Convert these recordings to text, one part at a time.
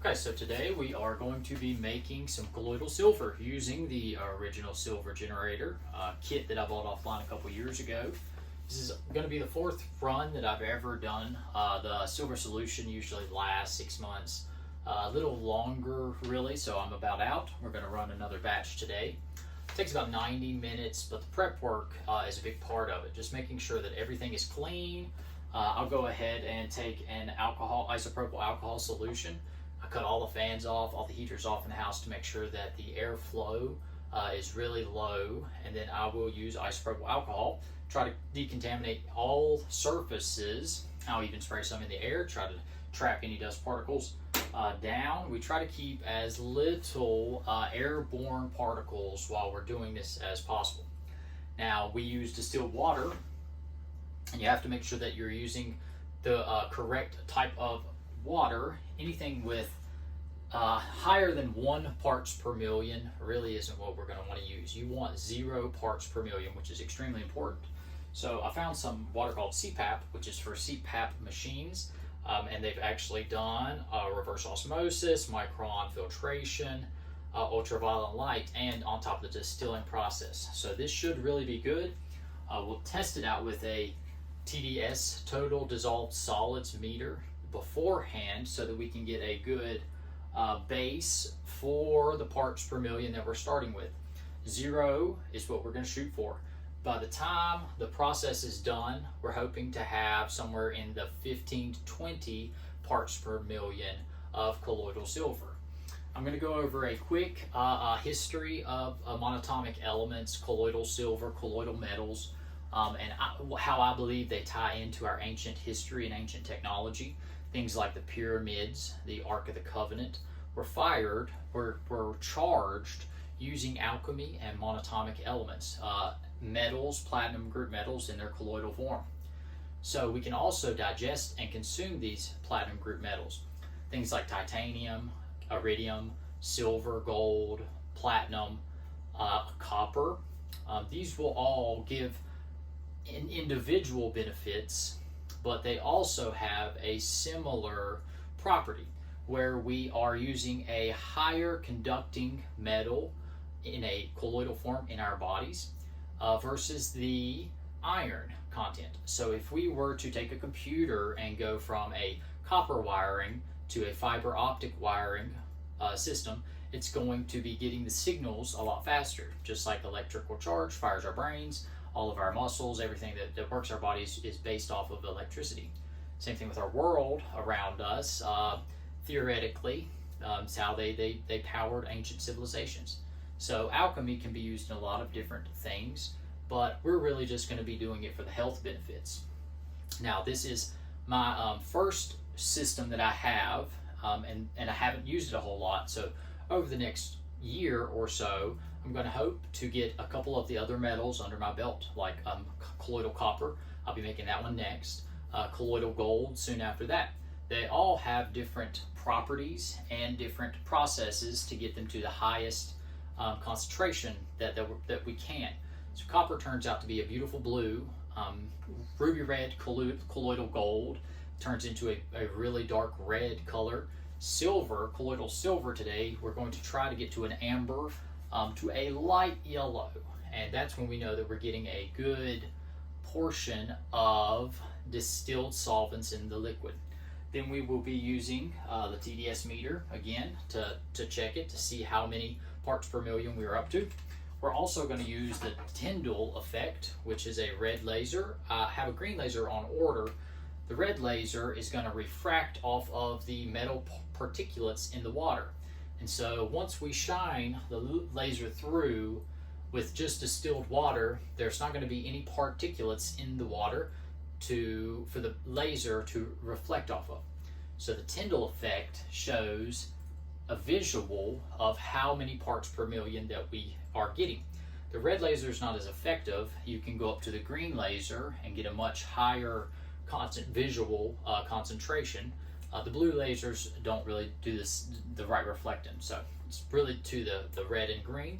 Okay, so today we are going to be making some colloidal silver using the original silver generator kit that I bought offline a couple years ago. This is going to be the fourth run that I've ever done. The silver solution usually lasts 6 months, a little longer really, so I'm about out. We're going to run another batch today. It takes about 90 minutes, but the prep work is a big part of it. Just making sure that everything is clean. I'll go ahead and take an isopropyl alcohol solution. I cut all the fans off, all the heaters off in the house to make sure that the airflow is really low, and then I will use isopropyl alcohol, try to decontaminate all surfaces. I'll even spray some in the air, try to trap any dust particles down. We try to keep as little airborne particles while we're doing this as possible. Now, we use distilled water, and you have to make sure that you're using the correct type of water. Anything with higher than 1 parts per million really isn't what we're going to want to use. You want 0 parts per million, which is extremely important. So I found some water called CPAP, which is for CPAP machines, and they've actually done reverse osmosis, micron filtration, ultraviolet light, and on top of the distilling process. So this should really be good. We'll test it out with a TDS, total dissolved solids meter, beforehand, so that we can get a good base for the parts per million that we're starting with. 0 is what we're going to shoot for. By the time the process is done, we're hoping to have somewhere in the 15 to 20 parts per million of colloidal silver. I'm going to go over a quick history of monatomic elements, colloidal silver, colloidal metals, and how I believe they tie into our ancient history and ancient technology. Things like the pyramids, the Ark of the Covenant, were charged using alchemy and monatomic elements, metals, platinum group metals in their colloidal form. So we can also digest and consume these platinum group metals. Things like titanium, iridium, silver, gold, platinum, copper. These will all give individual benefits, but they also have a similar property where we are using a higher conducting metal in a colloidal form in our bodies versus the iron content. So if we were to take a computer and go from a copper wiring to a fiber optic wiring system, it's going to be getting the signals a lot faster. Just like electrical charge fires our brains, all of our muscles, everything that works our bodies is based off of electricity. Same thing with our world around us. Theoretically, it's how they powered ancient civilizations. So alchemy can be used in a lot of different things, but we're really just going to be doing it for the health benefits. Now, this is my first system that I have, and I haven't used it a whole lot. So over the next year or so, I'm going to hope to get a couple of the other metals under my belt, like colloidal copper. I'll be making that one next. Colloidal gold soon after that. They all have different properties and different processes to get them to the highest concentration that we can. So copper turns out to be a beautiful blue. Ruby red colloidal gold turns into a really dark red color. Silver, colloidal silver today, we're going to try to get to an amber, to a light yellow, and that's when we know that we're getting a good portion of distilled solvents in the liquid. Then we will be using the TDS meter again to check it, to see how many parts per million we are up to. We're also going to use the Tyndall effect, which is a red laser. I have a green laser on order. The red laser is going to refract off of the metal particulates in the water. And so once we shine the laser through with just distilled water, there's not going to be any particulates in the water for the laser to reflect off of. So the Tyndall effect shows a visual of how many parts per million that we are getting. The red laser is not as effective. You can go up to the green laser and get a much higher visual concentration. The blue lasers don't really do the right reflecting, so it's really to the red and green.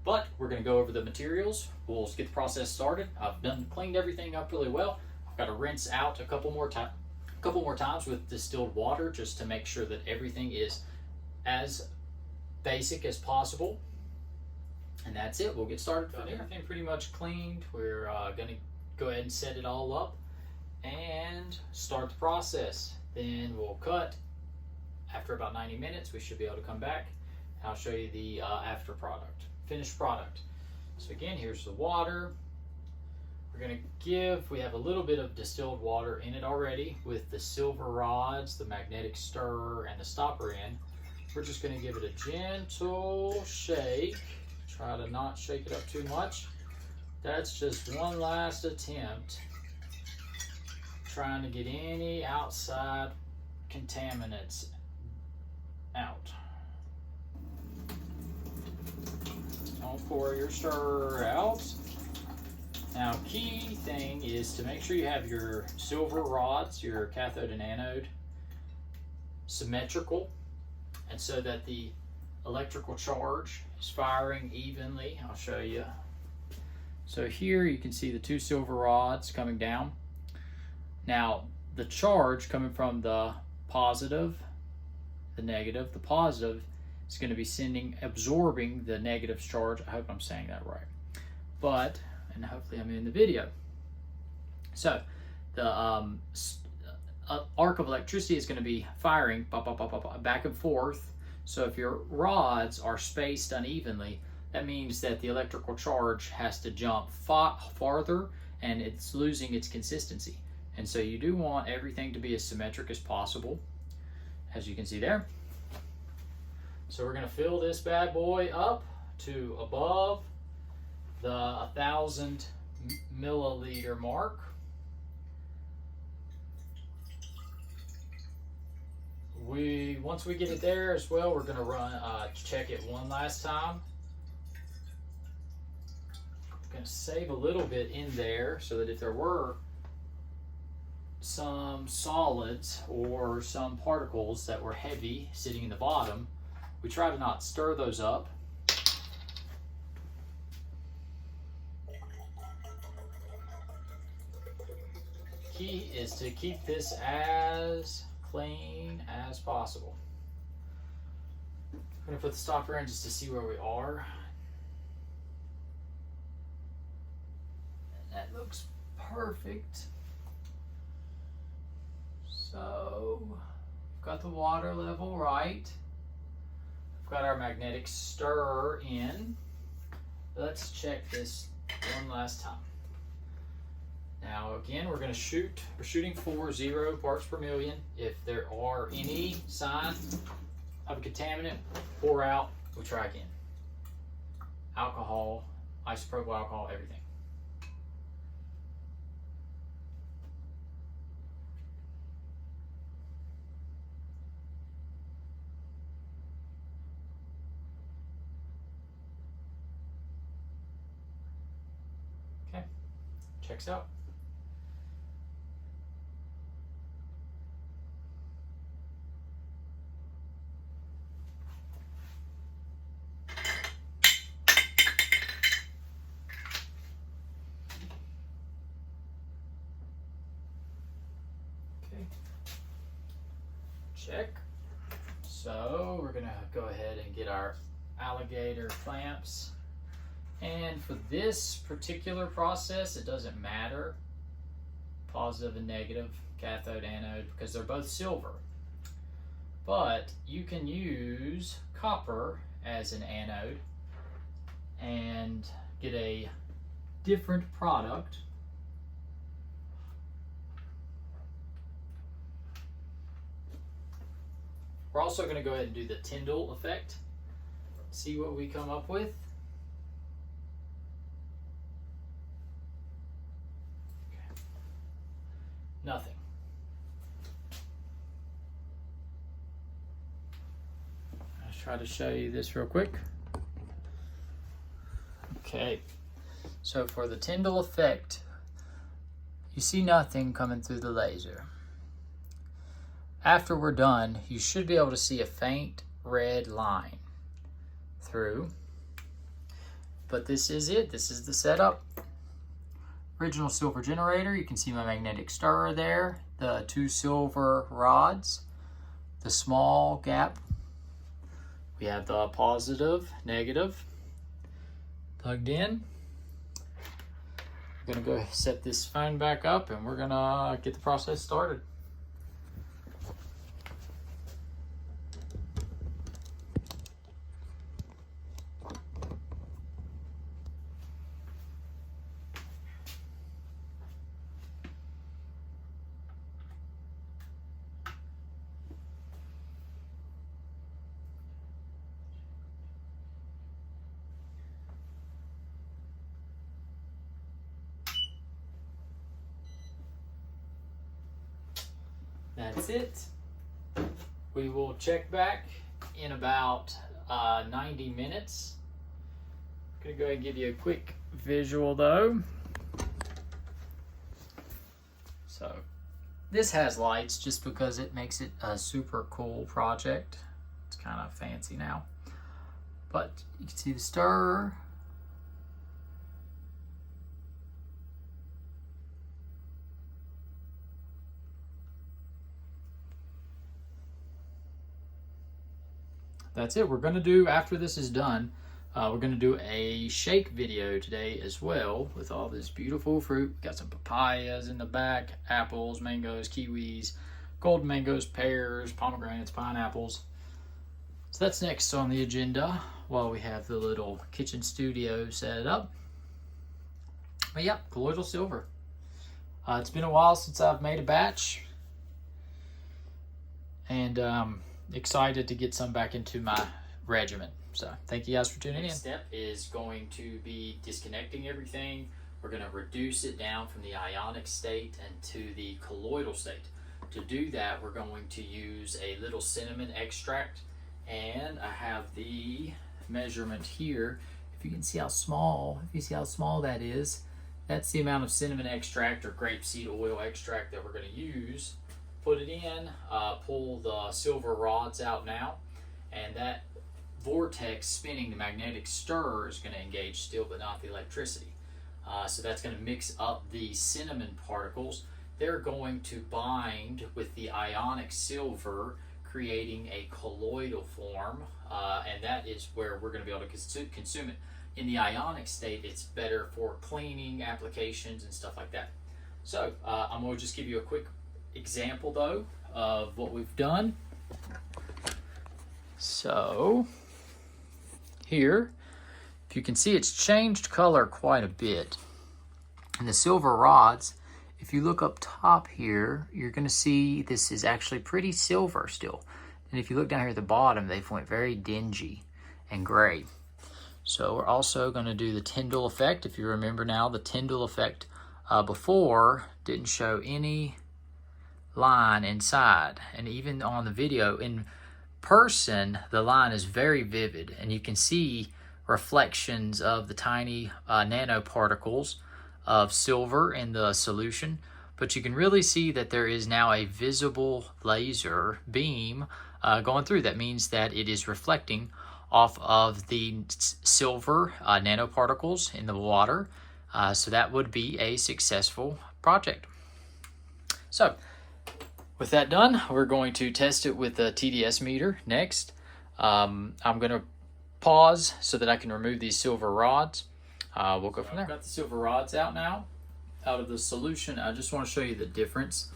But we're going to go over the materials. We'll get the process started. I've cleaned everything up really well. I've got to rinse out a couple more a couple more times with distilled water just to make sure that everything is as basic as possible. And that's it. We'll get started from there. Everything pretty much cleaned. We're going to go ahead and set it all up and start the process. Then we'll cut. After about 90 minutes, we should be able to come back. I'll show you the after product, finished product. So again, here's the water. We're going to we have a little bit of distilled water in it already with the silver rods, the magnetic stirrer, and the stopper in. We're just going to give it a gentle shake. Try to not shake it up too much. That's just one last attempt trying to get any outside contaminants out. Don't pour your stirrer out. Now, key thing is to make sure you have your silver rods, your cathode and anode, symmetrical, and so that the electrical charge is firing evenly. I'll show you. So here you can see the two silver rods coming down. Now the charge coming from the positive, the negative, the positive is going to be absorbing the negative charge. I hope I'm saying that right. And hopefully I'm in the video. So the arc of electricity is going to be firing back and forth. So if your rods are spaced unevenly, that means that the electrical charge has to jump farther and it's losing its consistency. And so you do want everything to be as symmetric as possible, as you can see there. So we're going to fill this bad boy up to above the 1,000 milliliter mark. Once we get it there as well, we're going to check it one last time. I'm going to save a little bit in there so that if there were some solids or some particles that were heavy sitting in the bottom, we try to not stir those up. Key is to keep this as clean as possible. I'm going to put the stopper in just to see where we are. And that looks perfect. So, we've got the water level right. We've got our magnetic stirrer in. Let's check this one last time. Now again, we're going to shoot. We're shooting for 0 parts per million. If there are any signs of a contaminant, pour out. We try again. Alcohol, isopropyl alcohol, everything. Okay, checks out. Check. So we're gonna go ahead and get our alligator clamps. And for this particular process, it doesn't matter, positive and negative, cathode, anode, because they're both silver. But you can use copper as an anode and get a different product. We're also going to go ahead and do the Tyndall effect, see what we come up with. Okay. Nothing. Let's try to show you this real quick. Okay, so for the Tyndall effect, you see nothing coming through the laser. After we're done, you should be able to see a faint red line through. But this is it. This is the setup. Original silver generator. You can see my magnetic stirrer there. the two silver rods, the small gap. We have the positive, negative plugged in. I'm gonna go set this phone back up and we're gonna get the process started. That's it. We will check back in about 90 minutes. I'm gonna go ahead and give you a quick visual though. So this has lights just because it makes it a super cool project. It's kind of fancy now, but you can see the stir. That's it. We're going to do, after this is done, we're going to do a shake video today as well with all this beautiful fruit. Got some papayas in the back, apples, mangoes, kiwis, golden mangoes, pears, pomegranates, pineapples. So that's next on the agenda while we have the little kitchen studio set up. But yeah, colloidal silver. It's been a while since I've made a batch. And excited to get some back into my regimen. So thank you guys for tuning in. Next step is going to be disconnecting everything. We're going to reduce it down from the ionic state and to the colloidal state. To do that, we're going to use a little cinnamon extract, and I have the measurement here. If you can see how small, that is, that's the amount of cinnamon extract or grapeseed oil extract that we're going to use. Put it in, pull the silver rods out now, and that vortex spinning, the magnetic stir, is going to engage still but not the electricity. So that's going to mix up the cinnamon particles. They're going to bind with the ionic silver, creating a colloidal form, and that is where we're going to be able to consume it. In the ionic state, it's better for cleaning applications and stuff like that. So I'm going to just give you a quick example though of what we've done. So here, if you can see, it's changed color quite a bit. And the silver rods, if you look up top here, you're going to see this is actually pretty silver still. And if you look down here at the bottom, they've went very dingy and gray. So we're also going to do the Tyndall effect. If you remember now, the Tyndall effect before didn't show any line inside, and even on the video in person the line is very vivid, and you can see reflections of the tiny nanoparticles of silver in the solution, but you can really see that there is now a visible laser beam going through. That means that it is reflecting off of the silver nanoparticles in the water, so that would be a successful project. So with that done, we're going to test it with the TDS meter next. I'm going to pause so that I can remove these silver rods. We'll go from there. I've got the silver rods out now, out of the solution. I just want to show you the difference.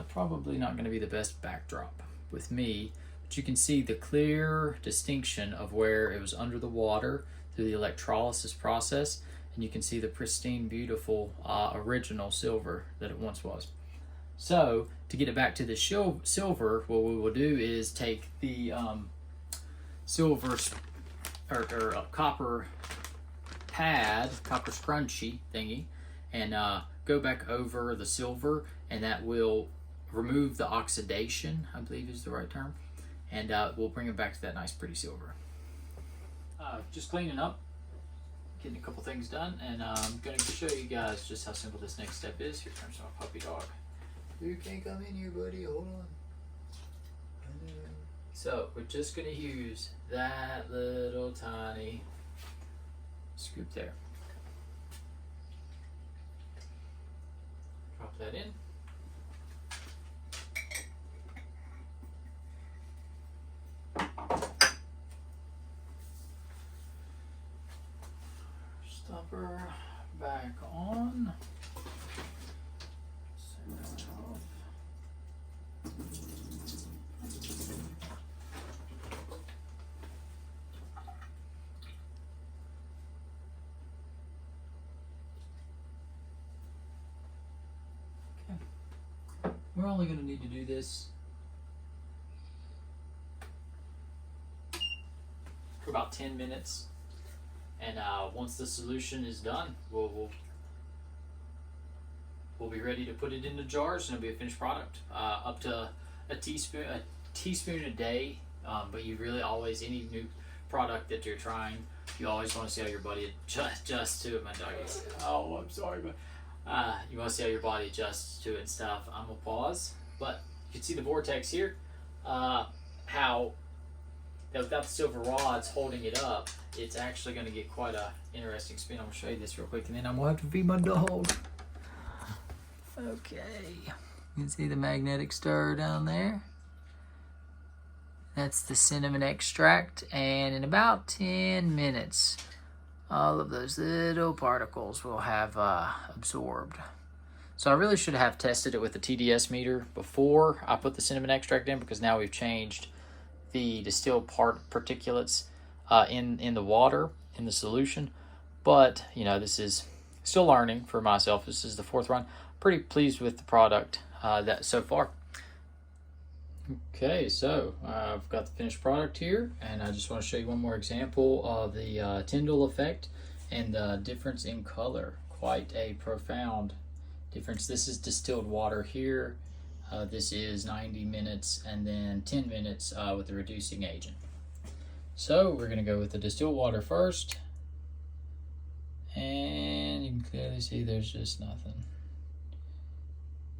Probably not going to be the best backdrop with me, but you can see the clear distinction of where it was under the water through the electrolysis process, and you can see the pristine, beautiful, original silver that it once was. So to get it back to the silver, what we will do is take the silver or copper pad, copper scrunchie thingy, and go back over the silver, and that will remove the oxidation, I believe is the right term, and we'll bring it back to that nice pretty silver. Just cleaning up, getting a couple things done, and I'm going to show you guys just how simple this next step is. Here comes my puppy dog. You can't come in here, buddy. Hold on. So we're just going to use that little tiny scoop there. Drop that in. stopper back on. Set that off. Okay. We're only going to need to do this for about 10 minutes. And once the solution is done, we'll be ready to put it into jars, and it'll be a finished product. Up to a teaspoon a day. But you really always, any new product that you're trying, you always want to see how your body adjusts to it. My doggies. Oh, I'm sorry, but you want to see how your body adjusts to it and stuff. I'm gonna pause, but you can see the vortex here. How that without the silver rods holding it up, it's actually going to get quite a interesting spin. I'm going to show you this real quick, and then I'm going to have to feed my dog. Okay, you can see the magnetic stir down there. That's the cinnamon extract, and in about 10 minutes, all of those little particles will have absorbed. So I really should have tested it with the TDS meter before I put the cinnamon extract in, because now we've changed the distilled particulates in the water, in the solution. But, you know, this is still learning for myself. This is the 4th run. Pretty pleased with the product that so far. Okay, so I've got the finished product here, and I just want to show you one more example of the Tyndall effect and the difference in color. Quite a profound difference. This is distilled water here. This is 90 minutes and then 10 minutes with the reducing agent. So we're going to go with the distilled water first. And you can clearly see there's just nothing.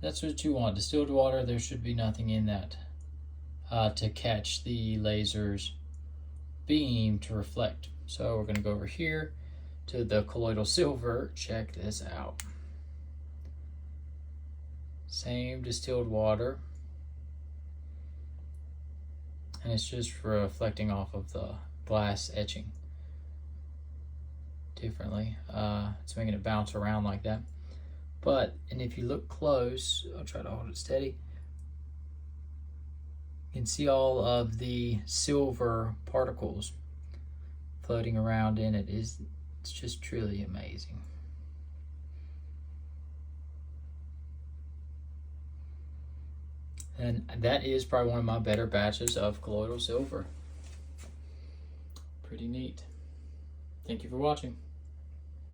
That's what you want. Distilled water, there should be nothing in that to catch the laser's beam to reflect. So we're going to go over here to the colloidal silver. Check this out. Same distilled water, and it's just reflecting off of the glass etching differently. It's making it bounce around like that. And if you look close, I'll try to hold it steady, you can see all of the silver particles floating around in it. It's just truly amazing. And that is probably one of my better batches of colloidal silver. Pretty neat. Thank you for watching.